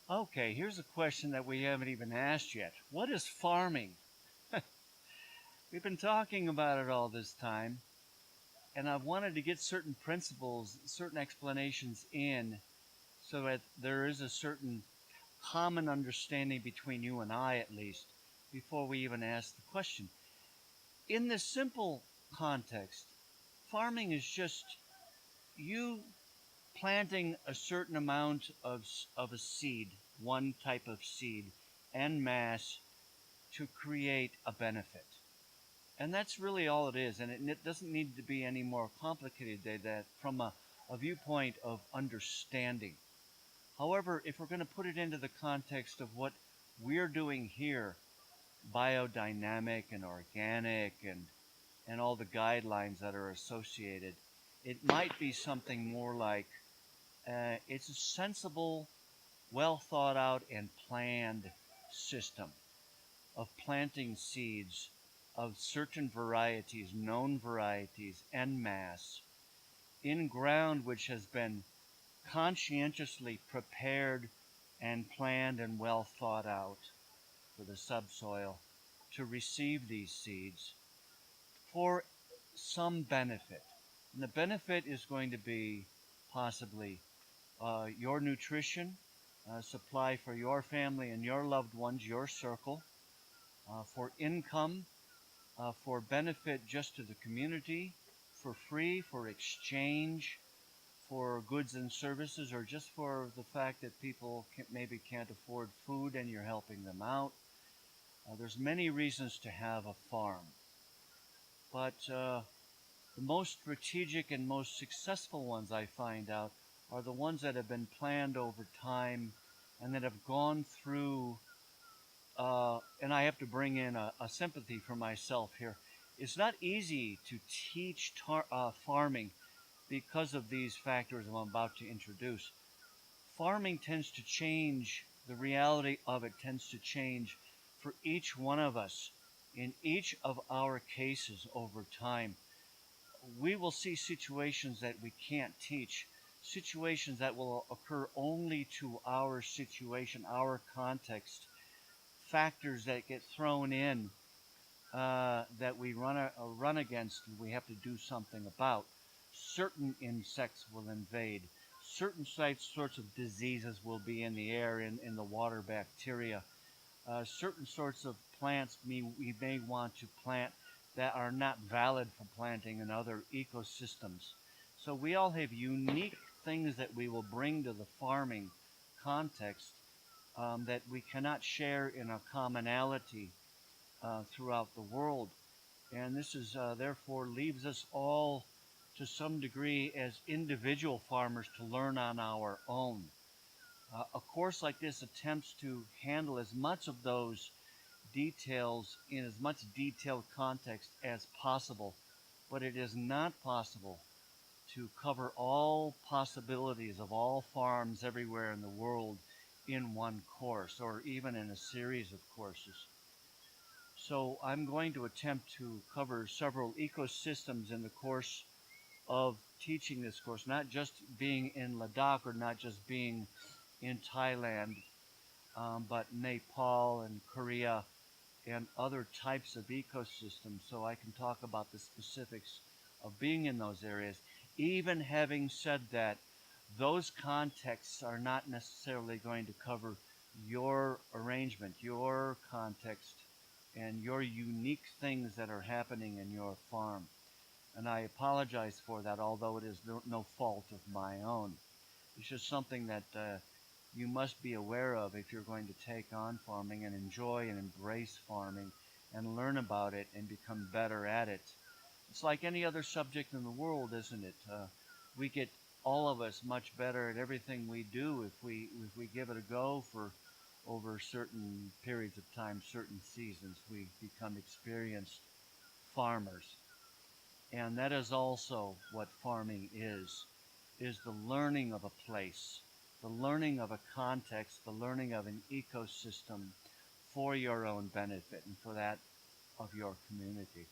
Okay, here's a question that we haven't even asked yet. What is farming? We've been talking about it all this time, and I've wanted to get certain principles, certain explanations in so that there is a certain common understanding between you and I, at least, before we even ask the question. In this simple context, farming is just you planting a certain amount of a seed, one type of seed, en masse to create a benefit. And that's really all it is. And it doesn't need to be any more complicated than that from a viewpoint of understanding. However, if we're going to put it into the context of what we're doing here, biodynamic and organic and all the guidelines that are associated, it might be something more like it's a sensible, well thought out and planned system of planting seeds of certain varieties, known varieties, en masse, in ground which has been conscientiously prepared and planned and well thought out for the subsoil to receive these seeds for some benefit. And the benefit is going to be possibly your nutrition, supply for your family and your loved ones, your circle, for income, for benefit just to the community, for free, for exchange, for goods and services, or just for the fact that people maybe can't afford food and you're helping them out. There's many reasons to have a farm. But the most strategic and most successful ones I find out are the ones that have been planned over time and that have gone through, and I have to bring in a sympathy for myself here. It's not easy to teach farming because of these factors I'm about to introduce. Farming tends to change, the reality of it tends to change for each one of us in each of our cases over time. We will see situations that we can't teach, situations that will occur only to our situation, our context, factors that get thrown in that we run against and we have to do something about. Certain insects will invade. Certain sorts of diseases will be in the air, in the water, bacteria. Certain sorts of plants we may want to plant that are not valid for planting in other ecosystems. So we all have unique things that we will bring to the farming context that we cannot share in a commonality throughout the world. And this is therefore leaves us all to some degree as individual farmers to learn on our own. A course like this attempts to handle as much of those details in as much detailed context as possible, but it is not possible to cover all possibilities of all farms everywhere in the world in one course or even in a series of courses. So I'm going to attempt to cover several ecosystems in the course of teaching this course, not just being in Ladakh or not just being in Thailand, but Nepal and Korea and other types of ecosystems, so I can talk about the specifics of being in those areas. Even having said that, those contexts are not necessarily going to cover your arrangement, your context, and your unique things that are happening in your farm. And I apologize for that, although it is no fault of my own. It's just something that you must be aware of if you're going to take on farming and enjoy and embrace farming and learn about it and become better at it. It's like any other subject in the world, isn't it? We get all of us much better at everything we do if we give it a go for over certain periods of time, certain seasons. We become experienced farmers. And that is also what farming is the learning of a place, the learning of a context, the learning of an ecosystem for your own benefit and for that of your community.